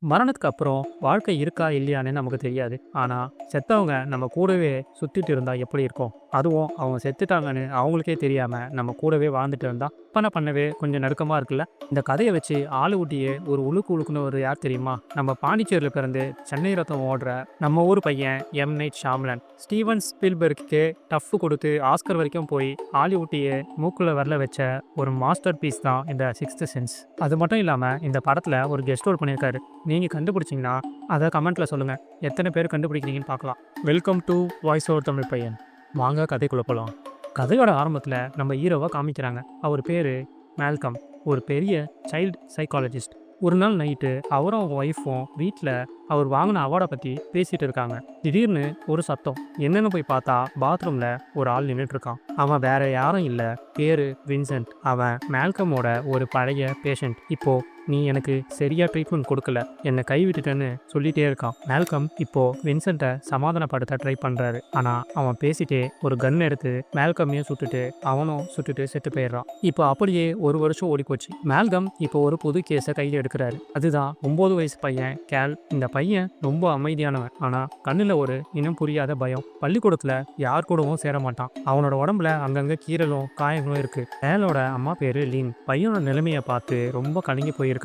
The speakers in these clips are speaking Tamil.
மரணத்துக்கு அப்புறம் வாழ்க்கை இருக்கா இல்லையான்னு நமக்கு தெரியாது. ஆனா, செத்தவங்க நம்ம கூடவே சுத்திட்டு இருந்தா எப்படி இருக்கும்? அதுவும் அவங்க செத்துட்டாங்கன்னு அவங்களுக்கே தெரியாம நம்ம கூடவே வாழ்ந்துட்டு இருந்தா, கற்பனை பண்ணவே கொஞ்சம் நடுக்கமா இருக்குல்ல? இந்த கதைய வச்சு ஆளு ஊட்டியே ஒரு உலுக்கு உலுக்குனவரு யார் தெரியுமா? நம்ம பாண்டிச்சேரியில பிறந்து சென்னை ரத்தம் ஓடுற நம்ம ஊர் பையன் M. Night Shyamalan. Steven ஸ்பீல்பர்க்குக்கே tough கொடுத்து ஆஸ்கர் வரைக்கும் போய் ஹாலிவுட்டையே மூக்குல விரல வச்ச ஒரு மாஸ்டர் பீஸ் தான் இந்த சிக்ஸ்த் சென்ஸ். அது மட்டும் இல்லாம இந்த படத்துல ஒரு கெஸ்ட் ரோல் பண்ணியிருக்காரு. நீங்க கண்டுபிடிச்சீங்கன்னா, அத கமெண்ட்ல சொல்லுங்க. எத்தன பேர் கண்டுபிடிக்கிறீங்கன்னு பார்க்கலாம். Welcome to voice over Tamil பையன். வாங்க கதைக்குள்ள போலாம். கதையோட ஆரம்பத்துல நம்ம ஹீரோவ காமிக்கிறாங்க. அவர் பேரு மேல்கம். ஒரு பெரிய சைல்டு சைக்காலஜிஸ்ட். ஒரு நாள் நைட்டு அவரும் அவங்க ஒய்ஃபும் வீட்ல அவர் வாங்கின அவார்டை பத்தி பேசிட்டு இருக்காங்க. திடீர்னு ஒரு சத்தம். என்னன்னு போய் பார்த்தா பாத்ரூம்ல ஒரு ஆள் நின்றுட்டு இருக்கான். அவன் வேற யாரும் இல்ல, பேரு வின்சென்ட். அவன் மேல்கமோட ஒரு பழைய பேஷண்ட். இப்போ நீ எனக்கு சரியா ட்ரீட்மெண்ட் கொடுக்கல, என்னை கைவிட்டுட்டேன்னு சொல்லிட்டே இருக்கான். மேல்கம் இப்போ வின்சென்ட்டை சமாதானப்படுத்த ட்ரை பண்றாரு. ஆனா அவன் பேசிட்டே ஒரு கன் எடுத்து மேல்கம்மையும் சுட்டுட்டு அவனும் சுட்டுட்டு செத்து போயிடுறான். இப்போ அப்படியே ஒரு வருஷம் ஓடி போச்சு. மேல்கம் இப்போ ஒரு புது கேஸை கையில் எடுக்கிறாரு. அதுதான் 9 வயசு பையன் கேல். இந்த பையன் ரொம்ப அமைதியானவன். ஆனா கண்ணுல ஒரு இனம் புரியாத பயம். பள்ளிக்கூடத்துல யார் கூடவும் சேர மாட்டான். அவனோட உடம்புல அங்கங்க கீறலும் காயங்களும் இருக்கு. கேலோட அம்மா பேரு லீன். பையனோட நிலைமையை பார்த்து ரொம்ப கலங்கி போயிருக்காங்க.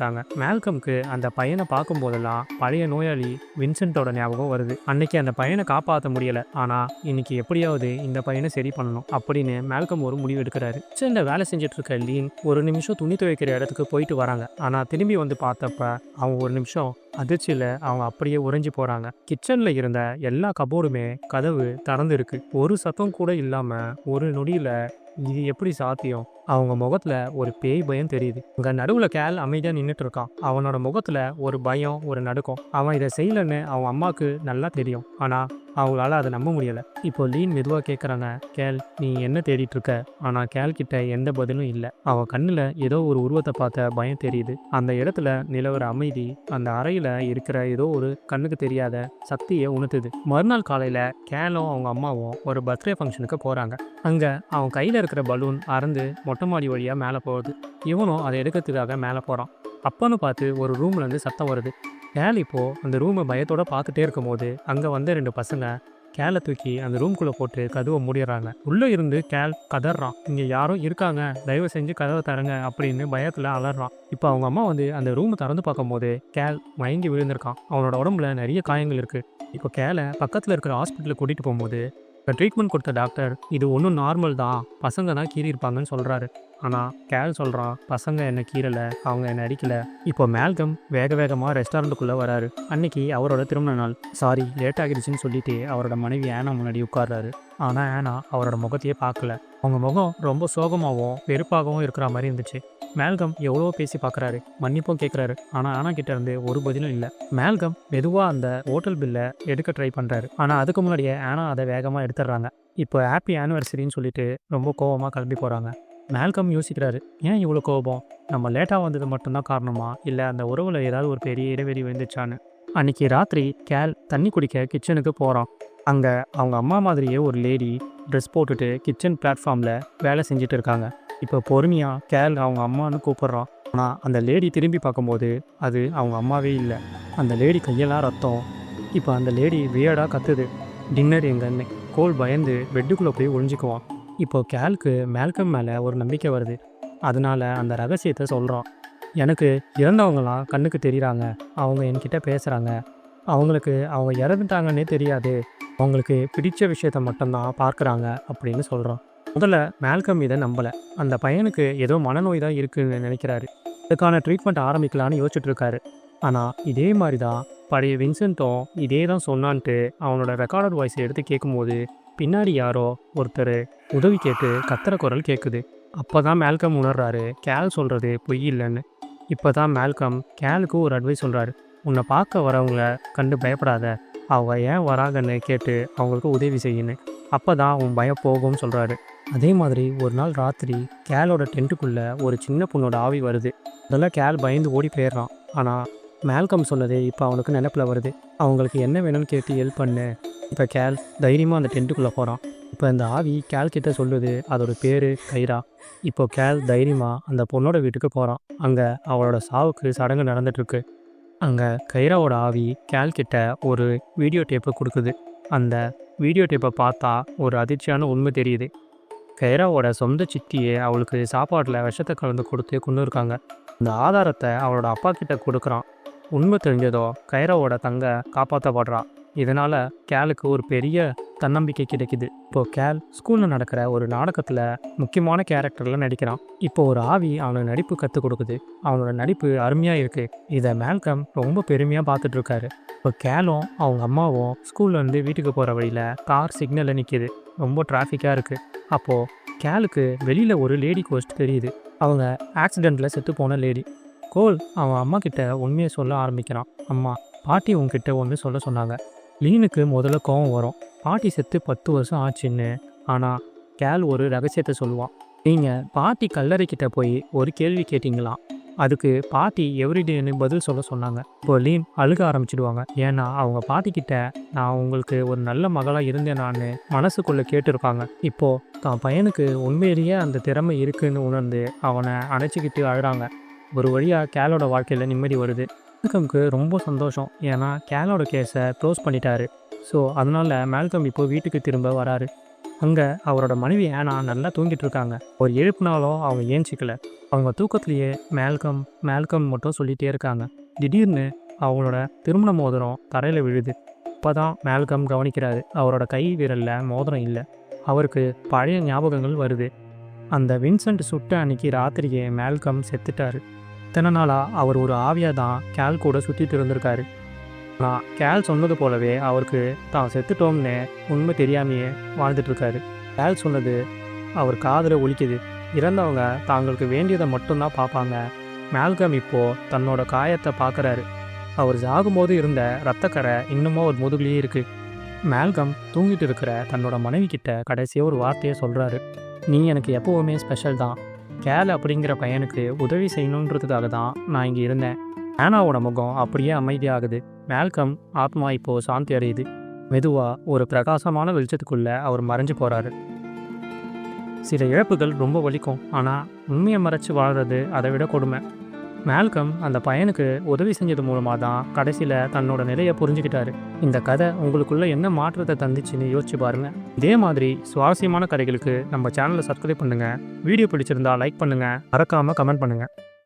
மேல்கம்க்கு அந்த பையனை பார்க்கும் போதெல்லாம் பழைய நோயாளி வின்சென்ட்டோட ஞாபகம் வருது. அன்னைக்கு அந்த பையனை காப்பாற்ற முடியல, ஆனா இன்னைக்கு எப்படியாவது இந்த பையனை சரி பண்ணணும் அப்படின்னு மேல்கம் ஒரு முடிவு எடுக்கிறாரு. கிச்சன்ல வேலை செஞ்சுட்டு இருக்க லீன் ஒரு நிமிஷம் துணி துவைக்கிற இடத்துக்கு போயிட்டு வராங்க. ஆனா திரும்பி வந்து பார்த்தப்ப அவங்க ஒரு நிமிஷம் அதிர்ச்சியில அவங்க அப்படியே உறைஞ்சி போறாங்க. கிச்சன்ல இருந்த எல்லா கபோர்டுமே கதவு திறந்து இருக்கு. ஒரு சத்தம் கூட இல்லாம ஒரு நொடியில இது எப்படி சாத்தியம்? அவங்க முகத்துல ஒரு பேய் பயம் தெரியுது. அங்க நடுவுல கேல் அமைதியா நின்றுட்டு இருக்கான். அவனோட முகத்துல ஒரு பயம், ஒரு நடுக்கம். அவன் இதை செய்யலன்னு அவங்க அம்மாவுக்கு நல்லா தெரியும். ஆனா அவங்களால அதை நம்ப முடியல. இப்போ லீன் மெதுவா கேட்கறாங்க, கேல் நீ என்ன தேடிட்டு இருக்க? ஆனா கேல் கிட்ட எந்த பதிலும் இல்லை. அவன் கண்ணுல ஏதோ ஒரு உருவத்தை பார்த்த பயம் தெரியுது. அந்த இடத்துல நிலவர அமைதி அந்த அறையில இருக்கிற ஏதோ ஒரு கண்ணுக்கு தெரியாத சக்தியை உணர்த்துது. மறுநாள் காலையில கேலும் அவங்க அம்மாவும் ஒரு பர்த்டே ஃபங்க்ஷனுக்கு போறாங்க. அங்க அவன் கையில இருக்கிற பலூன் அறந்து மொட்டை மாடி வழியா மேலே போகுது. இவனும் அதை எடுக்கிறதுக்காக மேலே போறான். அப்பன்னு பார்த்து ஒரு ரூம்ல இருந்து சத்தம் வருது. கேல் இப்போ அந்த ரூமை பயத்தோட பார்த்துட்டே இருக்கும் போது அங்க வந்த 2 பசங்க கேலை தூக்கி அந்த ரூம்குள்ள போட்டு கதவை மூடிடுறாங்க. உள்ள இருந்து கேல் கதறான், இங்க யாரும் இருக்காங்க, தயவு செஞ்சு கதவை தரங்க அப்படின்னு பயத்துல அலறான். இப்போ அவங்க அம்மா வந்து அந்த ரூமை திறந்து பார்க்கும்போது கேல் மயங்கி விழுந்திருக்கான். அவனோட உடம்புல நிறைய காயங்கள் இருக்கு. இப்போ கேலை பக்கத்துல இருக்கிற ஹாஸ்பிட்டலுக்கு கூட்டிட்டு போகும்போது ட்ரீட்மெண்ட் கொடுத்த டாக்டர் இது ஒன்றும் நார்மல் தான், பசங்க தான் கீறியிருப்பாங்கன்னு சொல்கிறாரு. ஆனால் கேல் சொல்கிறான், பசங்க என்னை கீறலை, அவங்க என்னை அடிக்கலை. இப்போ மேல்கம் வேக வேகமாக ரெஸ்டாரண்ட்டுக்குள்ளே வராரு. அன்னைக்கு அவரோட திருமண நாள். சாரி லேட் ஆகிடுச்சின்னு சொல்லிட்டு அவரோட மனைவி ஆனா முன்னாடி உட்கார்றாரு. ஆனால் ஆனா அவரோட முகத்தையே பார்க்கல. அவங்க முகம் ரொம்ப சோகமாகவும் வெறுப்பாகவும் இருக்கிற மாதிரி இருந்துச்சு. மேல்கம் எவ்வளோ பேசி பார்க்குறாரு, மன்னிப்பும் கேட்குறாரு. ஆனால் ஆனா கிட்ட இருந்து ஒரு பதிலும் இல்லை. மேல்கம் மெதுவாக அந்த ஹோட்டல் பில்லை எடுக்க ட்ரை பண்ணுறாரு. ஆனால் அதுக்கு முன்னாடியே ஆனா அதை வேகமாக எடுத்துடுறாங்க. இப்போ ஹாப்பி ஆனிவர்சரின்னு சொல்லிட்டு ரொம்ப கோபமாக கிளம்பி போகிறாங்க. மேல்கம் யோசிக்கிறாரு, ஏன் இவ்வளோ கோபம்? நம்ம லேட்டாக வந்தது மட்டும்தான் காரணமா, இல்லை அந்த உறவில் ஏதாவது ஒரு பெரிய இடைவெளி விழுந்துச்சான்னு. அன்னைக்கு ராத்திரி கேல் தண்ணி குடிக்க கிச்சனுக்கு போகிறான். அங்கே அவங்க அம்மா மாதிரியே ஒரு லேடி ட்ரெஸ் போட்டுட்டு கிச்சன் பிளாட்ஃபார்மில் வேலை செஞ்சுட்டு இருக்காங்க. இப்போ பொறுமையாக கேல் அவங்க அம்மான்னு கூப்பிட்றான். ஆனால் அந்த லேடி திரும்பி பார்க்கும்போது அது அவங்க அம்மாவே இல்லை. அந்த லேடி கையெல்லாம் ரத்தம். இப்போ அந்த லேடி வியர்டாக கத்துது, டின்னர் எங்கன்னு. கோல் பயந்து பெட்டுக்குள்ளே போய் ஒழிஞ்சிக்குவான். இப்போ கேலுக்கு மேல்கம் மேலே ஒரு நம்பிக்கை வருது. அதனால அந்த ரகசியத்தை சொல்கிறான். எனக்கு இறந்தவங்களாம் கண்ணுக்கு தெரியுறாங்க, அவங்க என்கிட்ட பேசுகிறாங்க, அவங்களுக்கு அவங்க இறந்துட்டாங்கன்னே தெரியாது, அவங்களுக்கு பிடிச்ச விஷயத்த மட்டும்தான் பார்க்குறாங்க அப்படின்னு சொல்கிறான். முதல்ல மேல்கம் இதை நம்பலை. அந்த பையனுக்கு ஏதோ மனநோய் தான் இருக்குன்னு நினைக்கிறாரு. அதுக்கான ட்ரீட்மெண்ட் ஆரம்பிக்கலான்னு யோசிச்சுட்டு இருக்காரு. ஆனால் இதே மாதிரி தான் பழைய வின்சென்ட்டும் இதே தான் சொன்னான்ட்டு அவனோட ரெக்கார்டர் வாய்ஸை எடுத்து கேட்கும்போது பின்னாடி யாரோ ஒருத்தர் உதவி கேட்டு கத்துற குரல் கேட்குது. அப்போ தான் மேல்கம் உணர்றாரு கேல் சொல்கிறது பொய் இல்லைன்னு. இப்போ தான் மேல்கம் கேலுக்கு ஒரு அட்வைஸ் சொல்கிறாரு. உன்னை பார்க்க வரவங்கள கண்டு பயப்படாத, அவங்க ஏன் வராங்கன்னு கேட்டு அவங்களுக்கு உதவி செய்யணும். அப்போ தான் உன் பயம் போகும்னு சொல்கிறாரு. அதே மாதிரி ஒரு நாள் ராத்திரி கேலோட டென்ட்டுக்குள்ளே ஒரு சின்ன பொண்ணோட ஆவி வருது. அதெல்லாம் கேல் பயந்து ஓடி போயிடுறான். ஆனால் மேல்கம் சொன்னது இப்போ அவனுக்கு நினைப்பில் வருது. அவங்களுக்கு என்ன வேணும்னு கேட்டு ஹெல்ப் பண்ணு. இப்போ கேல் தைரியமாக அந்த டென்ட்டுக்குள்ளே போகிறான். இப்போ இந்த ஆவி கேல் கிட்ட சொல்லுது அதோட பேர் கைரா. இப்போ கேல் தைரியமாக அந்த பொண்ணோட வீட்டுக்கு போகிறான். அங்கே அவளோட சாவுக்கு சடங்கு நடந்துட்டுருக்கு. அங்கே கைராவோட ஆவி கேல் கிட்ட ஒரு வீடியோ டேப்பை கொடுக்குது. அந்த வீடியோ டேப்பை பார்த்தா ஒரு அதிர்ச்சியான உண்மை தெரியுது. கைராவோட சொந்த சித்தியே அவளுக்கு சாப்பாட்டில் விஷத்தை கலந்து கொடுத்து கொண்டு இருக்காங்க. அந்த ஆதாரத்தை அவளோட அப்பா கிட்ட கொடுக்குறான். உண்மை தெரிஞ்சதோ கைராவோட தங்க காப்பாற்றப்படுறா. இதனால் கேலுக்கு ஒரு பெரிய தன்னம்பிக்கை கிடைக்குது. இப்போது கேல் ஸ்கூலில் நடக்கிற ஒரு நாடகத்தில் முக்கியமான கேரக்டரில் நடிக்கிறான். இப்போ ஒரு ஆவி அவனுக்கு நடிப்பு கற்றுக் கொடுக்குது. அவனோட நடிப்பு அருமையாக இருக்குது. இதை மேல்கம் ரொம்ப பெருமையாக பார்த்துட்ருக்காரு. இப்போ கேலும் அவங்க அம்மாவும் ஸ்கூல்லேருந்து வீட்டுக்கு போகிற வழியில் கார் சிக்னலில் நிற்கிது. ரொம்ப டிராஃபிக்காக இருக்குது. அப்போது கேலுக்கு வெளியில் ஒரு லேடி கோஸ்ட் தெரியுது. அவங்க ஆக்சிடெண்ட்டில் செத்து போன லேடி. கோல் அவன் அம்மா கிட்ட உண்மையை சொல்ல ஆரம்பிக்கிறான். அம்மா, பாட்டி உங்ககிட்ட ஒன்று சொல்ல சொன்னாங்க. லீனுக்கு முதல்ல கோவம் வரும். பாட்டி செத்து 10 வருஷம் ஆச்சுன்னு. ஆனால் கேல் ஒரு ரகசியத்தை சொல்லுவான். நீங்கள் பாட்டி கல்லறைக்கிட்ட போய் ஒரு கேள்வி கேட்டிங்களாம். அதுக்கு பாட்டி எவ்ரிடேன்னு பதில் சொல்ல சொன்னாங்க. இப்போ லீன் அழுக ஆரம்பிச்சிடுவாங்க. ஏன்னா அவங்க பாட்டிக்கிட்ட நான் உங்களுக்கு ஒரு நல்ல மகளாக இருந்தேன் நான் மனசுக்குள்ளே கேட்டிருப்பாங்க. இப்போது தான் பையனுக்கு உண்மையிலேயே அந்த திறமை இருக்குன்னு உணர்ந்து அவனை அணைச்சிக்கிட்டு அழுறாங்க. ஒரு வழியாக கேலோட வாழ்க்கையில் நிம்மதி வருது. மேல்கம்க்கு ரொம்ப சந்தோஷம். ஏன்னா கேலோட கேஸை க்ளோஸ் பண்ணிட்டாரு. ஸோ அதனால் மேல்கம் இப்போ வீட்டுக்கு திரும்ப வராரு. அங்கே அவரோட மனைவி ஆனா நல்லா தூங்கிட்டு இருக்காங்க. ஒரு எழுப்புனாலும் அவங்க ஏஞ்சிக்கல. அவங்க தூக்கத்துலேயே மேல்கம் மேல்கம் மட்டும் சொல்லிகிட்டே இருக்காங்க. திடீர்னு அவங்களோட திருமண மோதிரம் தரையில் விழுது. இப்போ தான் மேல்கம் கவனிக்கிறாரு. அவரோட கை விரலில் மோதிரம் இல்லை. அவருக்கு பழைய ஞாபகங்கள் வருது. அந்த வின்சென்ட் சுட்ட அன்னைக்கு ராத்திரியே மேல்கம் செத்துட்டாரு. இத்தனை நாளாக அவர் ஒரு ஆவியாக தான் கேல் கூட சுற்றிட்டு இருந்திருக்காரு. ஆனால் கேல் சொன்னது போலவே அவருக்கு தான் செத்துட்டோம்னு உண்மை தெரியாமையே வாழ்ந்துட்டுருக்காரு. கேல் சொன்னது அவர் காதில் ஒலிக்குது. இறந்தவங்க தாங்களுக்கு வேண்டியதை மட்டும்தான் பார்ப்பாங்க. மேல்கம் இப்போது தன்னோட காயத்தை பார்க்குறாரு. அவர் சாகும்போது இருந்த இரத்தக்கரை இன்னமும் ஒரு முதுகுலேயே இருக்குது. மேல்கம் தூங்கிட்டு இருக்கிற தன்னோட மனைவி கிட்ட கடைசியாக ஒரு வார்த்தையை சொல்கிறாரு. நீ எனக்கு எப்போவுமே ஸ்பெஷல் தான். கேல் அப்படிங்கிற பையனுக்கு உதவி செய்யணுன்றதுக்காக தான் நான் இங்கே இருந்தேன். ஆனாவோட முகம் அப்படியே அமைதியாகுது. மேல்கம் ஆத்மா இப்போது சாந்தி அடையுது. மெதுவாக ஒரு பிரகாசமான வெளிச்சத்துக்குள்ளே அவர் மறைஞ்சு போகிறாரு. சில இழப்புகள் ரொம்ப வலிக்கும். ஆனால் உண்மையை மறைச்சி வாழ்கிறது அதை விட கொடுமை. மேல்கம் அந்த பையனுக்கு உதவி செஞ்சது மூலமாக தான் கடைசியில் தன்னோட நிலையை புரிஞ்சுக்கிட்டாரு. இந்த கதை உங்களுக்குள்ள என்ன மாற்றத்தை தந்துச்சுன்னு யோசிச்சு பாருங்கள். இதே மாதிரி சுவாரஸ்யமான கதைகளுக்கு நம்ம சேனலை சப்ஸ்கிரைப் பண்ணுங்கள். வீடியோ பிடிச்சிருந்தா லைக் பண்ணுங்கள். மறக்காமல் கமெண்ட் பண்ணுங்கள்.